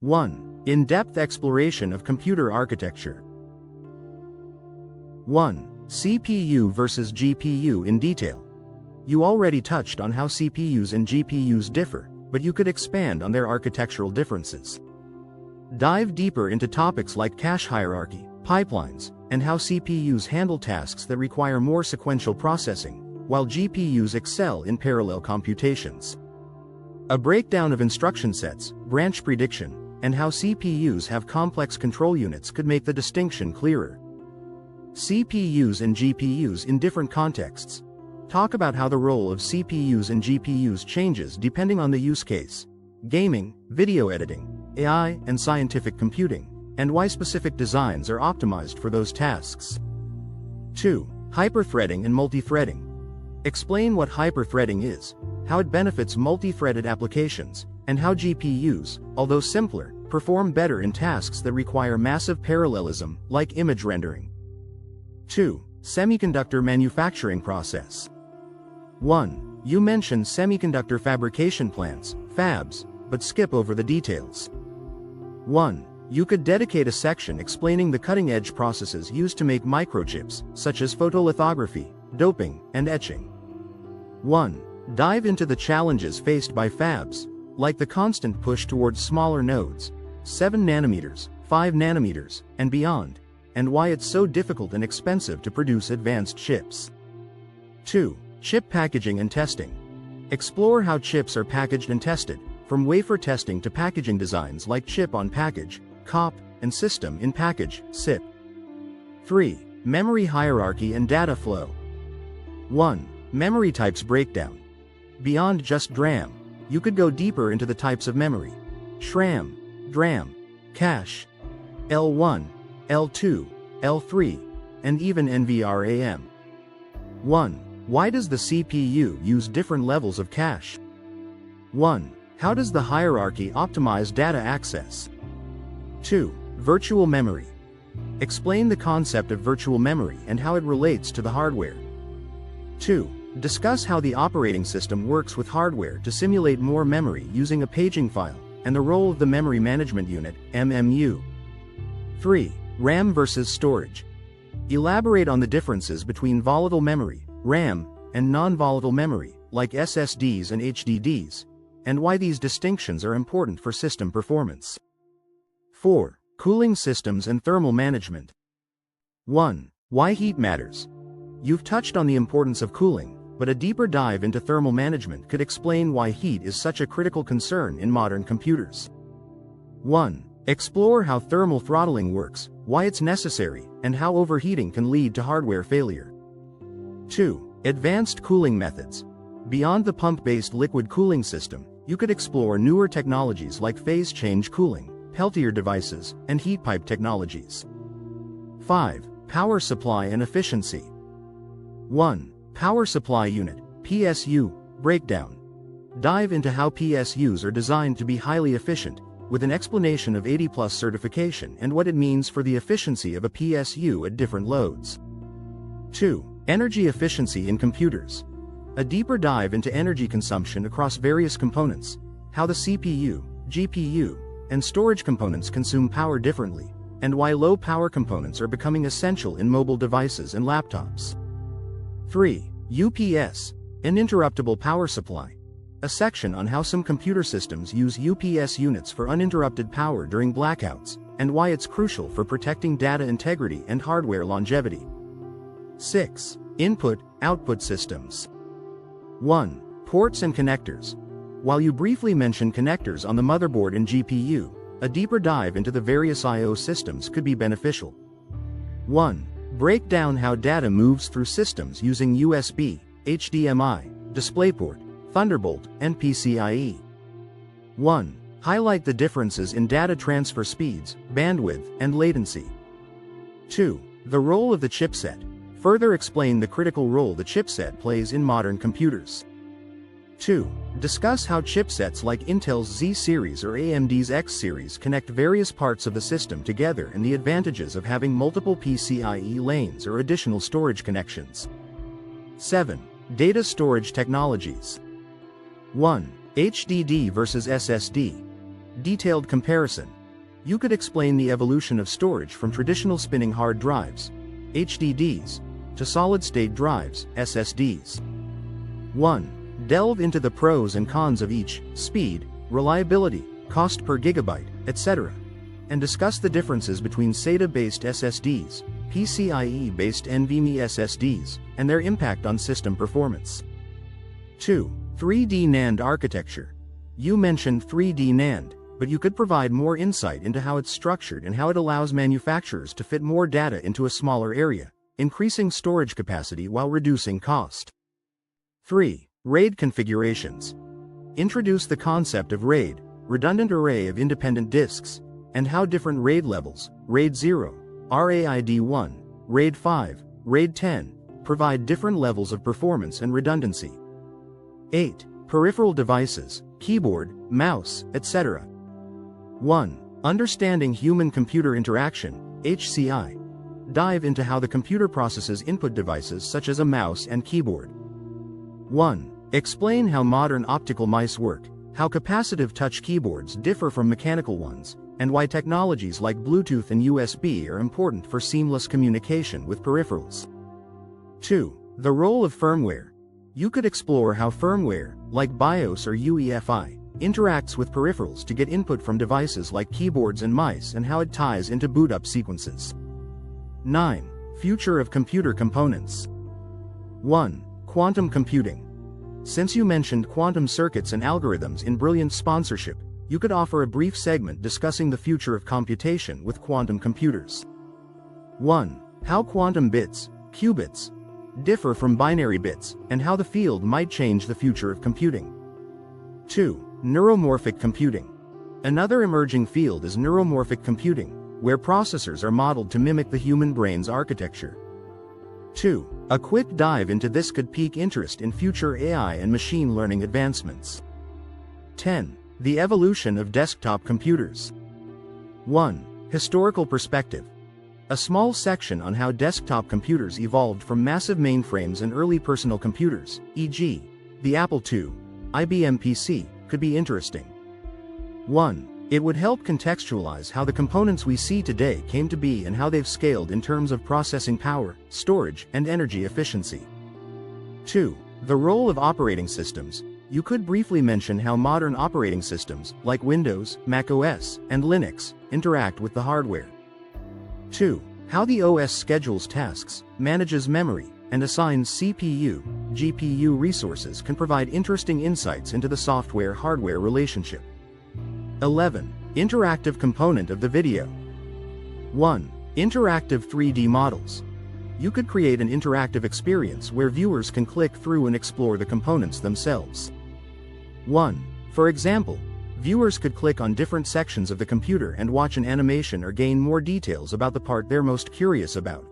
1. In-depth exploration of computer architecture. 1. CPU versus GPU in detail. You already touched on how CPUs and GPUs differ, but you could expand on their architectural differences. Dive deeper into topics like cache hierarchy, pipelines, and how CPUs handle tasks that require more sequential processing, while GPUs excel in parallel computations. A breakdown of instruction sets, branch prediction, and how CPUs have complex control units could make the distinction clearer. CPUs and GPUs in different contexts. Talk about how the role of CPUs and GPUs changes depending on the use case. Gaming, video editing, AI, and scientific computing, and why specific designs are optimized for those tasks. 2. Hyperthreading and multithreading. Explain what hyperthreading is, how it benefits multi-threaded applications, and how GPUs, although simpler, perform better in tasks that require massive parallelism, like image rendering. 2. Semiconductor manufacturing process. 1. You mention semiconductor fabrication plants, fabs, but skip over the details. 1. You could dedicate a section explaining the cutting-edge processes used to make microchips, such as photolithography, doping, and etching. 1. Dive into the challenges faced by fabs, like the constant push towards smaller nodes, 7 nanometers, 5 nanometers, and beyond, and why it's so difficult and expensive to produce advanced chips. 2. Chip packaging and testing. Explore how chips are packaged and tested, from wafer testing to packaging designs like chip-on-package, COP, and system-in-package, SIP. 3. Memory hierarchy and data flow. 1. Memory types breakdown. Beyond just DRAM, you could go deeper into the types of memory. SRAM, DRAM, cache, L1, L2, L3, and even NVRAM. 1. Why does the CPU use different levels of cache? 1. How does the hierarchy optimize data access? 2. Virtual memory. Explain the concept of virtual memory and how it relates to the hardware. 2. Discuss how the operating system works with hardware to simulate more memory using a paging file, and the role of the Memory Management Unit, MMU. 3. RAM versus storage. Elaborate on the differences between volatile memory, RAM, and non-volatile memory, like SSDs and HDDs, and why these distinctions are important for system performance. 4. Cooling systems and thermal management. 1. Why heat matters. You've touched on the importance of cooling, but a deeper dive into thermal management could explain why heat is such a critical concern in modern computers. 1. Explore how thermal throttling works, why it's necessary, and how overheating can lead to hardware failure. 2. Advanced cooling methods. Beyond the pump-based liquid cooling system, you could explore newer technologies like phase change cooling, Peltier devices, and heat pipe technologies. 5. Power supply and efficiency. 1. Power supply unit, PSU, breakdown. Dive into how PSUs are designed to be highly efficient, with an explanation of 80+ certification and what it means for the efficiency of a PSU at different loads. 2. Energy efficiency in computers. A deeper dive into energy consumption across various components, how the CPU, GPU, and storage components consume power differently, and why low-power components are becoming essential in mobile devices and laptops. 3. UPS, uninterruptible power supply. A section on how some computer systems use UPS units for uninterrupted power during blackouts, and why it's crucial for protecting data integrity and hardware longevity. 6. Input-output systems. 1. Ports and connectors. While you briefly mention connectors on the motherboard and GPU, a deeper dive into the various I/O systems could be beneficial. 1. Break down how data moves through systems using USB, HDMI, DisplayPort, Thunderbolt, and PCIe. 1. Highlight the differences in data transfer speeds, bandwidth, and latency. 2. The role of the chipset. Further explain the critical role the chipset plays in modern computers. 2. Discuss how chipsets like Intel's Z series or AMD's X series connect various parts of the system together and the advantages of having multiple PCIe lanes or additional storage connections. 7. Data storage technologies. 1. HDD versus SSD. Detailed comparison. You could explain the evolution of storage from traditional spinning hard drives, HDDs, to solid-state drives, SSDs. 1. Delve into the pros and cons of each, speed, reliability, cost per gigabyte, etc., and discuss the differences between SATA-based SSDs, PCIe-based NVMe SSDs, and their impact on system performance. 2. 3D NAND architecture. You mentioned 3D NAND, but you could provide more insight into how it's structured and how it allows manufacturers to fit more data into a smaller area, increasing storage capacity while reducing cost. 3. RAID configurations. Introduce the concept of RAID, redundant array of independent disks, and how different RAID levels, RAID 0, RAID 1, RAID 5, RAID 10, provide different levels of performance and redundancy. 8. Peripheral devices, keyboard, mouse, etc. 1. Understanding human-computer interaction, HCI. Dive into how the computer processes input devices such as a mouse and keyboard. 1. Explain how modern optical mice work, how capacitive touch keyboards differ from mechanical ones, and why technologies like Bluetooth and USB are important for seamless communication with peripherals. 2. The role of firmware. You could explore how firmware, like BIOS or UEFI, interacts with peripherals to get input from devices like keyboards and mice and how it ties into boot-up sequences. 9. Future of computer components. 1. Quantum computing. Since you mentioned quantum circuits and algorithms in brilliant sponsorship, you could offer a brief segment discussing the future of computation with quantum computers. 1. How quantum bits, qubits, differ from binary bits, and how the field might change the future of computing. 2. Neuromorphic computing. Another emerging field is neuromorphic computing, where processors are modeled to mimic the human brain's architecture. 2. A quick dive into this could pique interest in future AI and machine learning advancements. 10. The evolution of desktop computers. 1. Historical perspective. A small section on how desktop computers evolved from massive mainframes and early personal computers, e.g., the Apple II, IBM PC, could be interesting. 1. It would help contextualize how the components we see today came to be and how they've scaled in terms of processing power, storage, and energy efficiency. 2. The role of operating systems. You could briefly mention how modern operating systems, like Windows, macOS, and Linux, interact with the hardware. 2. How the OS schedules tasks, manages memory, and assigns CPU, GPU resources can provide interesting insights into the software-hardware relationship. 11. Interactive component of the video. 1. Interactive 3D models. You could create an interactive experience where viewers can click through and explore the components themselves. 1. For example, viewers could click on different sections of the computer and watch an animation or gain more details about the part they're most curious about.